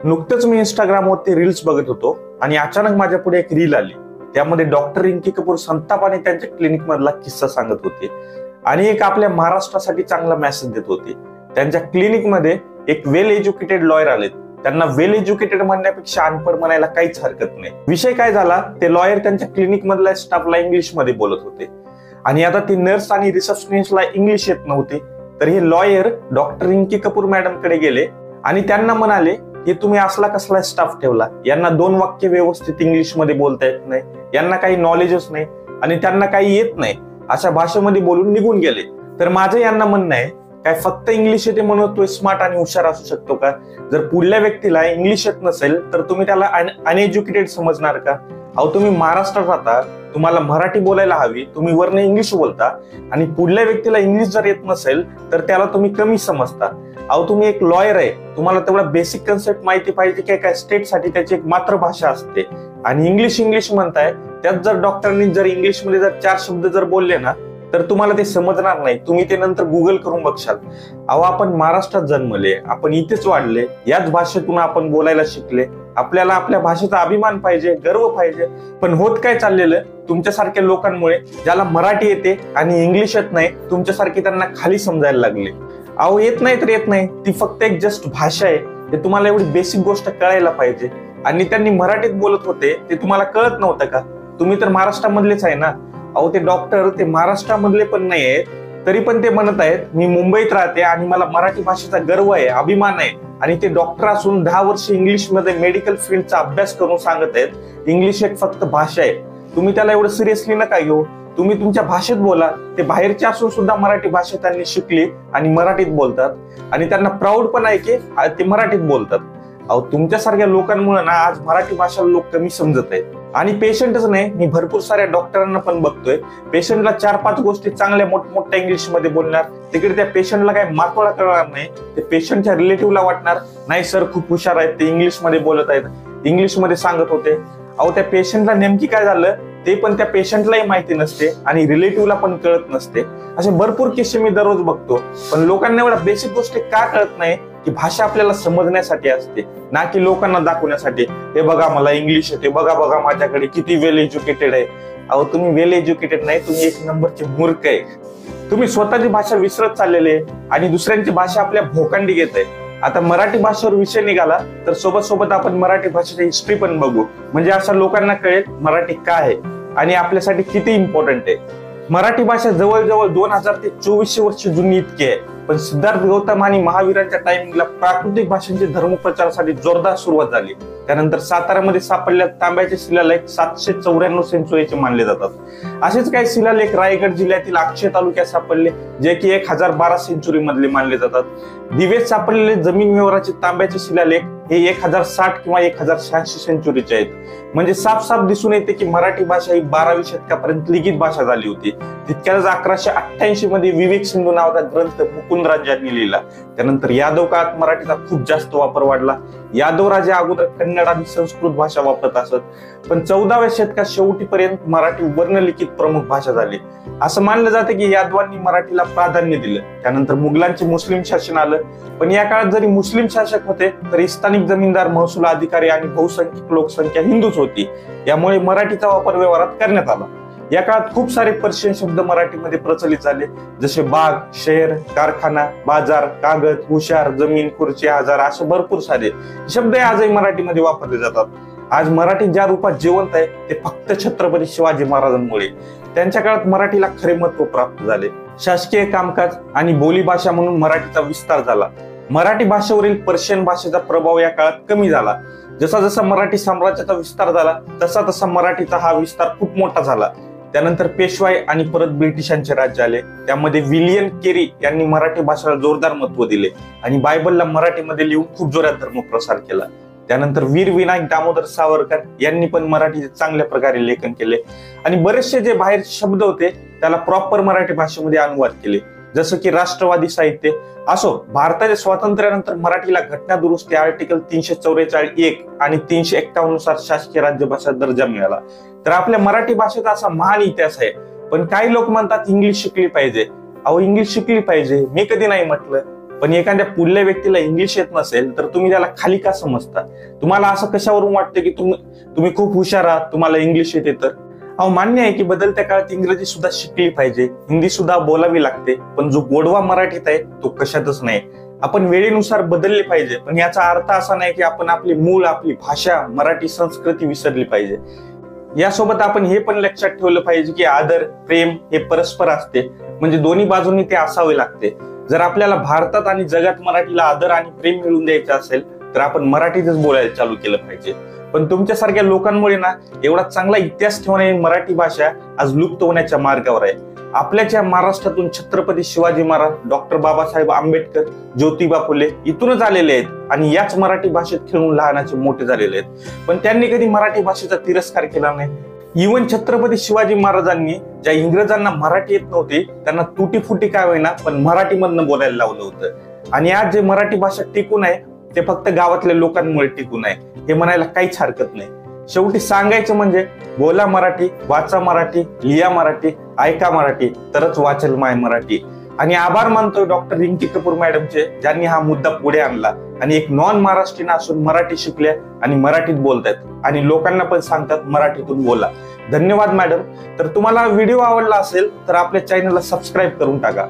नुकतंच मी इंस्टाग्रामवरती रील्स बघत होतो आणि अचानक माझ्या पुढे एक रील आली. त्यामध्ये डॉक्टर रिंकी कपूर संतापाने त्यांच्या क्लिनिक मधला किस्सा सांगत होते आणि एक आपल्या महाराष्ट्रासाठी चांगला मेसेज देत होते. त्यांच्या क्लिनिक मध्ये एक वेल एज्युकेटेड लॉयर आले. त्यांना वेल एज्युकेटेड म्हणण्यापेक्षा अनपढ म्हणायला काहीच हरकत नाही. विषय काय झाला, ते लॉयर त्यांच्या क्लिनिक मधल्या स्टाफला इंग्लिश मध्ये बोलत होते आणि आता ती नर्स आणि रिसेप्शनिस्टला इंग्लिश येत नव्हते. तर हे lawyer doctor Rinki Kapoor madam कडे गेले आणि त्यांना म्हणाले की तुम्ही असला कसला स्टाफ ठेवला, यांना 2 वाक्य व्यवस्थित इंग्लिश मध्ये बोलता येत नाही, यांना काही नॉलेजच नाही आणि त्यांना काही येत नाही, अशा भाषेमध्ये बोलून निघून गेले. तर माझं यांना म्हणणं आहे, काय फक्त इंग्लिश येते म्हणून तो स्मार्ट आणि हुशार असू शकतो का? जर पुढल्या व्यक्तीला इंग्लिश येत नसेल तर तुम्ही त्याला अनएज्युकेटेड समजणार का? अहो, तुम्ही महाराष्ट्रात राहता, तुम्हाला मराठी बोलायला हवी, तुम्ही वरनं इंग्लिश बोलता आणि पुढल्या व्यक्तीला इंग्लिश जर येत नसेल तर त्याला तुम्ही कमी समजता. अहो, तुम्ही एक लॉयर आहे, तुम्हाला तेवढा बेसिक कन्सेप्ट माहिती पाहिजे की काय स्टेटसाठी त्याची एक मातृभाषा असते आणि इंग्लिश म्हणताय. त्यात जर डॉक्टरांनी जर इंग्लिश मध्ये जर 4 शब्द जर बोलले ना तर तुम्हाला ते समजणार नाही. तुम्ही ते नंतर गुगल करून बघशाल. अहो, आपण महाराष्ट्रात जन्मले, आपण इथेच वाढले, याच भाषेतून आपण बोलायला शिकले. आपल्याला आपल्या भाषेचा अभिमान पाहिजे, गर्व पाहिजे. पण होत काय चाललेलं, तुमच्यासारख्या लोकांमुळे ज्याला मराठी येते आणि इंग्लिश येत नाही, तुमच्यासारखे त्यांना खाली समजायला लागले. अहो, येत नाही तर येत नाही, ती फक्त एक जस्ट भाषा आहे. ते तुम्हाला एवढी बेसिक गोष्ट कळायला पाहिजे. आणि त्यांनी मराठीत बोलत होते ते तुम्हाला कळत नव्हतं का? तुम्ही तर महाराष्ट्रामधलेच आहे ना. अहो, ते डॉक्टर ते महाराष्ट्रामधले पण नाही आहेत, तरी पण ते म्हणत आहेत मी मुंबईत राहते आणि मला मराठी भाषेचा गर्व आहे, अभिमान आहे. आणि ते डॉक्टर असून 10 वर्ष इंग्लिश मध्ये मेडिकल फील्डचा अभ्यास करून सांगत आहेत इंग्लिश एक फक्त भाषा आहे. तुम्ही त्याला एवढं सिरियसली नका घेऊ. तुम्ही तुमच्या भाषेत बोला. ते बाहेरचे असून सुद्धा मराठी भाषा त्यांनी शिकली आणि मराठीत बोलतात आणि त्यांना प्राऊड पण आहे की ते मराठीत बोलतात. अहो, तुमच्यासारख्या लोकांमुळे ना आज मराठी भाषा लोक कमी समजत आहेत. आणि पेशंटच नाही, मी भरपूर साऱ्या डॉक्टरांना पण बघतोय, पेशंटला 4-5 गोष्टी चांगल्या मोठमोठ्या इंग्लिश मध्ये बोलणार, तिकडे त्या पेशंटला काही मातोळा कळणार नाही. ते पेशंटच्या रिलेटिव्हला वाटणार नाही सर खूप हुशार आहेत, ते इंग्लिश मध्ये बोलत आहेत, इंग्लिश मध्ये सांगत होते. अहो, त्या पेशंटला नेमकी काय झालं ते पण त्या पेशंटलाही माहिती नसते आणि रिलेटिव्हला पण कळत नसते. असे भरपूर किस्से मी दररोज बघतो. पण लोकांना एवढ्या बेसिक गोष्टी का कळत नाही की भाषा आपल्याला समजण्यासाठी असते, ना की लोकांना दाखवण्यासाठी. हे बघा मला इंग्लिश येते, बघा माझ्याकडे किती वेल एज्युकेटेड आहे. अहो, तुम्ही वेल एज्युकेटेड नाही, तुम्ही 1 नंबरचे मूर्ख आहे. तुम्ही स्वतःची भाषा विसरत चाललेले आणि दुसऱ्यांची भाषा आपल्या भोकांडी घेत आहे. आता मराठी भाषेवर विषय निघाला तर सोबत आपण मराठी भाषेची हिस्ट्री पण बघू, म्हणजे अशा लोकांना कळेल मराठी काय आहे आणि आपल्यासाठी किती इम्पॉर्टंट आहे. मराठी भाषा जवळजवळ 2000 ते 2400 वर्ष जुनी इतकी आहे. पण सिद्धार्थ गौतम आणि महावीरांच्या टायमिंगला प्राकृतिक भाषांची धर्मप्रचारासाठी जोरदार सुरुवात झाली. त्यानंतर साताऱ्यामध्ये सापडलेल्या तांब्याचे शिलालेख 794 सेंचुरीचे मानले जातात. असेच काही शिलालेख रायगड जिल्ह्यातील अक्षय तालुक्यात सापडले, जे की 1012 सेंचुरी मधले मानले जातात. दिवेत सापडलेले जमीन व्यवहाराचे तांब्याचे शिलालेख हे 1060 किंवा 1086 सेंचुरीचे आहेत. म्हणजे साफ दिसून येते की मराठी भाषा ही 12वी शतकापर्यंत लिखित भाषा झाली होती. तितक्याच 1188 मध्ये विवेक सिंधू नावाचा ग्रंथ मुकुंदराजांनी लिहिला. त्यानंतर यादव काळात मराठीचा खूप जास्त वापर वाढला. यादव राजे अगोदर कन्नड आणि संस्कृत भाषा वापरत असत, पण 14व्या शतकात शेवटीपर्यंत मराठी वर्णलिखित प्रमुख भाषा झाली. असं मानलं जातं की यादवांनी मराठीला प्राधान्य दिलं. त्यानंतर मुघलांचे मुस्लिम शासन आलं, पण या काळात जरी मुस्लिम शासक होते तरी स्थानिक जमीनदार, महसूल अधिकारी आणि बहुसंख्यक लोकसंख्या हिंदूच होती. यामुळे मराठीचा वापर व्यवहारात करण्यात आला. या काळात खूप सारे पर्शियन शब्द मराठीमध्ये प्रचलित झाले, जसे बाग, शहर, कारखाना, बाजार, कागद, हुशार, जमीन, खुर्ची, हजार असे भरपूर सारे शब्द आजही मराठीमध्ये वापरले जातात. आज मराठी ज्या रूपात जिवंत आहे ते फक्त छत्रपती शिवाजी महाराजांमुळे. त्यांच्या काळात मराठीला खरे महत्व प्राप्त झाले. शासकीय कामकाज आणि बोलीभाषा म्हणून मराठीचा विस्तार झाला. मराठी भाषेवरील पर्शियन भाषेचा प्रभाव या काळात कमी झाला. जसा मराठी साम्राज्याचा विस्तार झाला तसा मराठीचा हा विस्तार खूप मोठा झाला. त्यानंतर पेशवाई आणि परत ब्रिटिशांचे राज्य आले. त्यामध्ये विलियम केरी यांनी मराठी भाषेला जोरदार महत्व दिले आणि बायबलला मराठीमध्ये लिहून खूप जोरात धर्मप्रसार केला. त्यानंतर वीर विनायक दामोदर सावरकर यांनी पण मराठीचे चांगल्या प्रकारे लेखन केले आणि बरेचसे जे बाहेरचे शब्द होते त्याला प्रॉपर मराठी भाषेमध्ये अनुवाद केले, जसं की राष्ट्रवादी साहित्य असो. भारताच्या स्वातंत्र्यानंतर मराठीला घटना दुरुस्ती आर्टिकल 344(1) आणि 351 नुसार शासकीय राज्यभाषा दर्जा मिळाला. तर आपल्या मराठी भाषेचा असा महान इतिहास आहे. पण काही लोक म्हणतात इंग्लिश शिकली पाहिजे. अहो, इंग्लिश शिकली पाहिजे, मी कधी नाही म्हटलं, पण एखाद्या पुढल्या व्यक्तीला इंग्लिश येत नसेल तर तुम्ही त्याला खाली का समजता? तुम्हाला असं कशावरून वाटतं की तुम्ही खूप हुशार आहात, तुम्हाला इंग्लिश येते तर? अहो, मान्य आहे की बदलत्या काळात इंग्रजी सुद्धा शिकली पाहिजे, हिंदी सुद्धा बोलावी लागते, पण जो गोडवा मराठीत आहे तो कशातच नाही. आपण वेळेनुसार बदलले पाहिजे, पण याचा अर्थ असा नाही की आपण आपली मूळ, आपली भाषा, मराठी संस्कृती विसरली पाहिजे. यासोबत आपण हे पण लक्षात ठेवलं पाहिजे की आदर, प्रेम हे परस्पर असते, म्हणजे दोन्ही बाजूंनी ते असावे लागते. जर आपल्याला भारतात आणि जगात मराठीला आदर आणि प्रेम मिळवून द्यायचं असेल तर आपण मराठीतच बोलायला चालू केलं पाहिजे. पण तुमच्यासारख्या लोकांमुळे ना एवढा चांगला इतिहास ठेवणारी मराठी भाषा आज लुप्त होण्याच्या मार्गावर आहे. आपल्याच्या महाराष्ट्रातून छत्रपती शिवाजी महाराज, डॉक्टर बाबासाहेब आंबेडकर, ज्योतिबा फुले इथूनच आलेले आहेत आणि याच मराठी भाषेत खेळून लहानाचे मोठे झालेले आहेत. पण त्यांनी कधी मराठी भाषेचा तिरस्कार केला नाही. इव्हन छत्रपती शिवाजी महाराजांनी ज्या इंग्रजांना मराठी येत नव्हती त्यांना तुटी-फुटी काय होईना पण मराठीमधनं बोलायला लावलं होतं. आणि आज जे मराठी भाषा टिकून आहे ते फक्त गावातल्या लोकांमुळे टिकून आहे, हे म्हणायला काहीच हरकत नाही. शेवटी सांगायचं म्हणजे बोला मराठी, वाचा मराठी, लिहा मराठी, ऐका मराठी, तरच वाचेल माय मराठी. आणि आभार मानतोय डॉक्टर रिंकी कपूर मॅडमचे, ज्यांनी हा मुद्दा पुढे आणला आणि एक नॉन महाराष्ट्रीयन असून मराठी शिकल्या आणि मराठीत बोलतायत आणि लोकांना पण सांगतात मराठीतून बोला. धन्यवाद मॅडम. तर तुम्हाला व्हिडिओ आवडला असेल तर आपल्या चॅनलला सबस्क्राईब करून टाका.